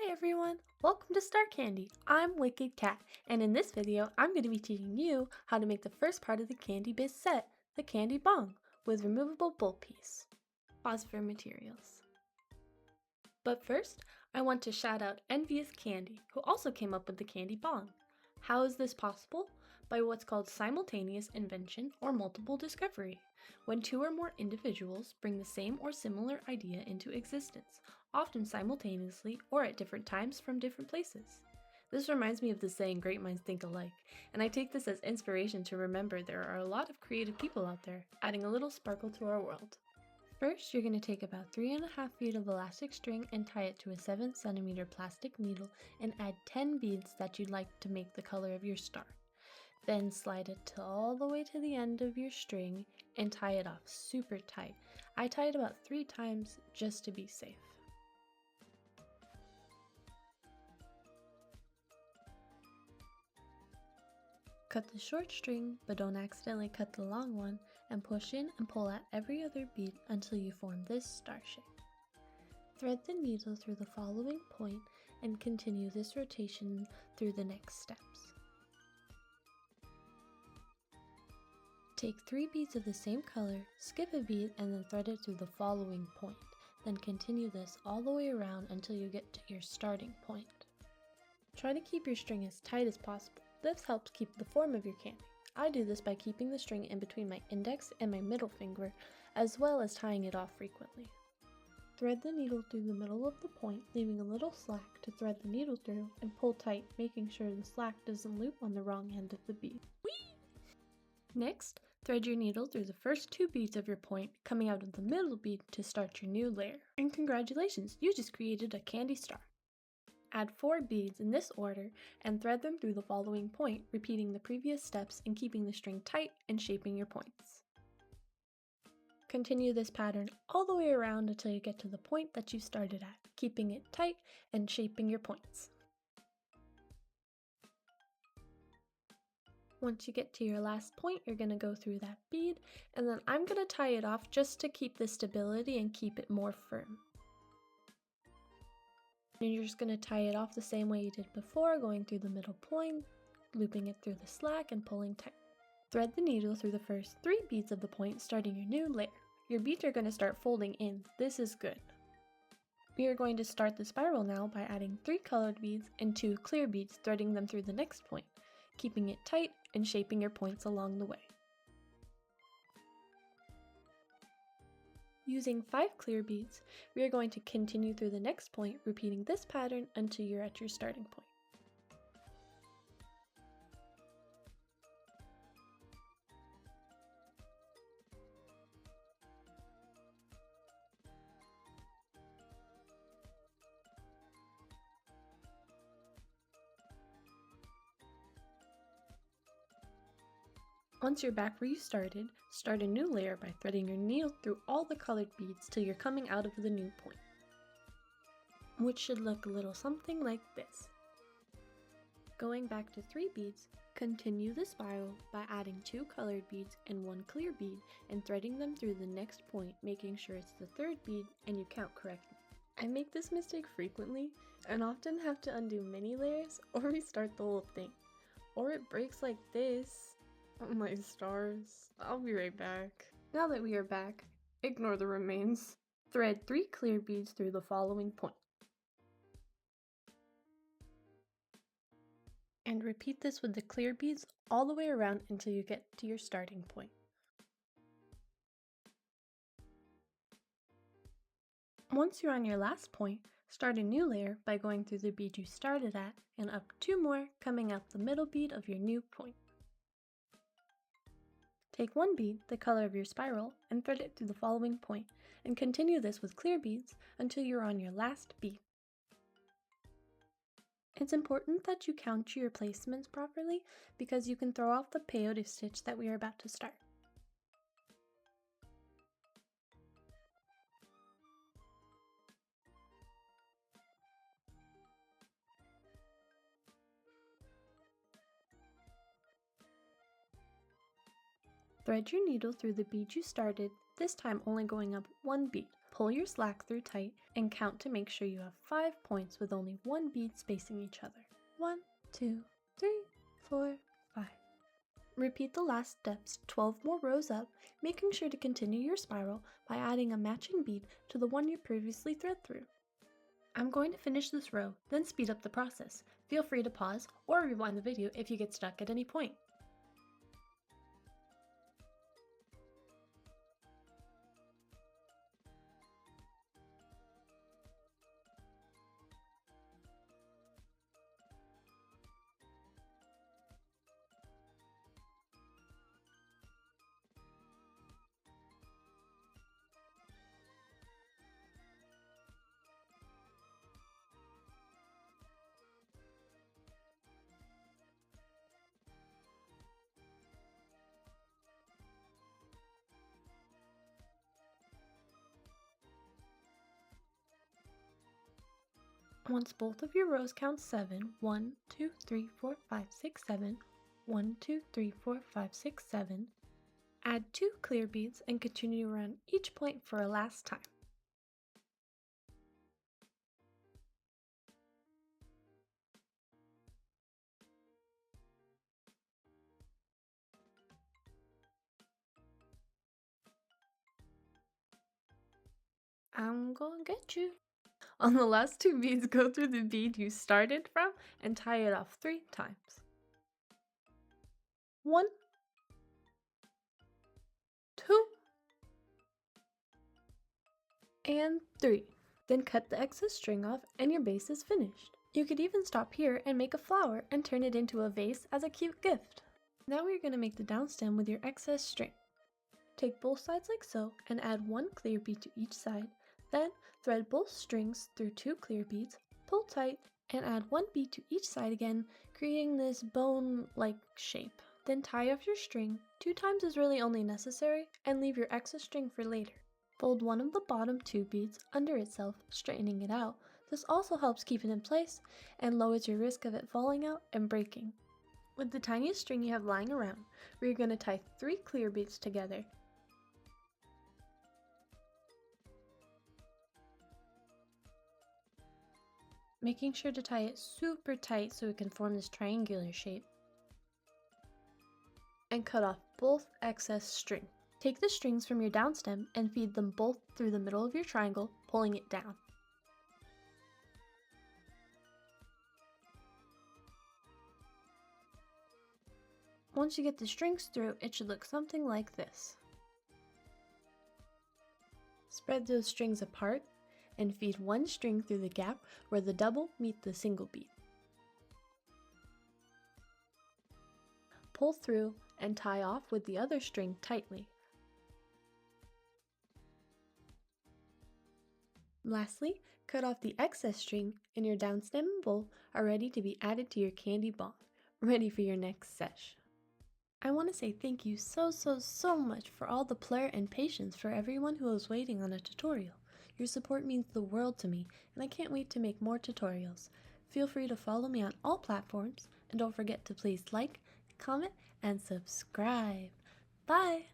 Hi everyone, welcome to Star Candy. I'm Wicked Cat, and in this video I'm going to be teaching you how to make the first part of the Kandi Biz set, the Kandi Bong, with removable bowl piece. Pause for materials. But first, I want to shout out Envious Candy, who also came up with the Kandi Bong. How is this possible? By what's called simultaneous invention or multiple discovery, when two or more individuals bring the same or similar idea into existence, often simultaneously or at different times from different places. This reminds me of the saying, great minds think alike, and I take this as inspiration to remember there are a lot of creative people out there, adding a little sparkle to our world. First, you're going to take about 3.5 feet of elastic string and tie it to a 7 cm plastic needle and add 10 beads that you'd like to make the color of your star. Then slide it all the way to the end of your string and tie it off super tight. I tie it about 3 times just to be safe. Cut the short string, but don't accidentally cut the long one, and push in and pull out every other bead until you form this star shape. Thread the needle through the following point and continue this rotation through the next steps. Take 3 beads of the same color, skip a bead, and then thread it through the following point. Then continue this all the way around until you get to your starting point. Try to keep your string as tight as possible. This helps keep the form of your candy. I do this by keeping the string in between my index and my middle finger, as well as tying it off frequently. Thread the needle through the middle of the point, leaving a little slack to thread the needle through, and pull tight, making sure the slack doesn't loop on the wrong end of the bead. Whee! Next, thread your needle through the first 2 beads of your point, coming out of the middle bead to start your new layer. And congratulations, you just created a candy star. Add 4 beads in this order and thread them through the following point, repeating the previous steps and keeping the string tight and shaping your points. Continue this pattern all the way around until you get to the point that you started at, keeping it tight and shaping your points. Once you get to your last point, you're going to go through that bead, and then I'm going to tie it off just to keep the stability and keep it more firm. And you're just going to tie it off the same way you did before, going through the middle point, looping it through the slack, and pulling tight. Thread the needle through the first 3 beads of the point, starting your new layer. Your beads are going to start folding in. This is good. We are going to start the spiral now by adding 3 colored beads and 2 clear beads, threading them through the next point, keeping it tight and shaping your points along the way. Using 5 clear beads, we are going to continue through the next point, repeating this pattern until you're at your starting point. Once you're back where you started, start a new layer by threading your needle through all the colored beads till you're coming out of the new point, which should look a little something like this. Going back to 3 beads, continue the spiral by adding 2 colored beads and 1 clear bead and threading them through the next point, making sure it's the 3rd bead and you count correctly. I make this mistake frequently and often have to undo many layers or restart the whole thing, or it breaks like this. Oh my stars. I'll be right back. Now that we are back, ignore the remains. Thread 3 clear beads through the following point. And repeat this with the clear beads all the way around until you get to your starting point. Once you're on your last point, start a new layer by going through the bead you started at and up 2 more, coming out the middle bead of your new point. Take 1 bead, the color of your spiral, and thread it through the following point, and continue this with clear beads until you're on your last bead. It's important that you count your placements properly because you can throw off the peyote stitch that we are about to start. Thread your needle through the bead you started, this time only going up 1 bead. Pull your slack through tight and count to make sure you have 5 points with only 1 bead spacing each other. 1, 2, 3, 4, 5. Repeat the last steps 12 more rows up, making sure to continue your spiral by adding a matching bead to the one you previously thread through. I'm going to finish this row, then speed up the process. Feel free to pause or rewind the video if you get stuck at any point. Once both of your rows count 7, 1, 2, 3, 4, 5, 6, 7, 1, 2, 3, 4, 5, 6, 7, add 2 clear beads and continue around each point for a last time. I'm gonna get you. On the last 2 beads, go through the bead you started from and tie it off 3 times. 1, 2, and 3. Then cut the excess string off and your base is finished. You could even stop here and make a flower and turn it into a vase as a cute gift. Now we're going to make the down stem with your excess string. Take both sides like so and add 1 clear bead to each side. Then thread both strings through 2 clear beads, pull tight, and add 1 bead to each side again, creating this bone-like shape. Then tie off your string. 2 times is really only necessary, and leave your excess string for later. Fold one of the bottom 2 beads under itself, straightening it out. This also helps keep it in place and lowers your risk of it falling out and breaking. With the tiniest string you have lying around, we're going to tie 3 clear beads together. Making sure to tie it super tight so it can form this triangular shape. And cut off both excess string. Take the strings from your down stem and feed them both through the middle of your triangle, pulling it down. Once you get the strings through, it should look something like this. Spread those strings apart and feed 1 string through the gap where the double meet the single bead. Pull through and tie off with the other string tightly. Lastly, cut off the excess string and your down stem and bowl are ready to be added to your Kandi Bong, ready for your next sesh. I want to say thank you so much for all the Plurr and patience for everyone who was waiting on a tutorial. Your support means the world to me, and I can't wait to make more tutorials. Feel free to follow me on all platforms, and don't forget to please like, comment, and subscribe. Bye!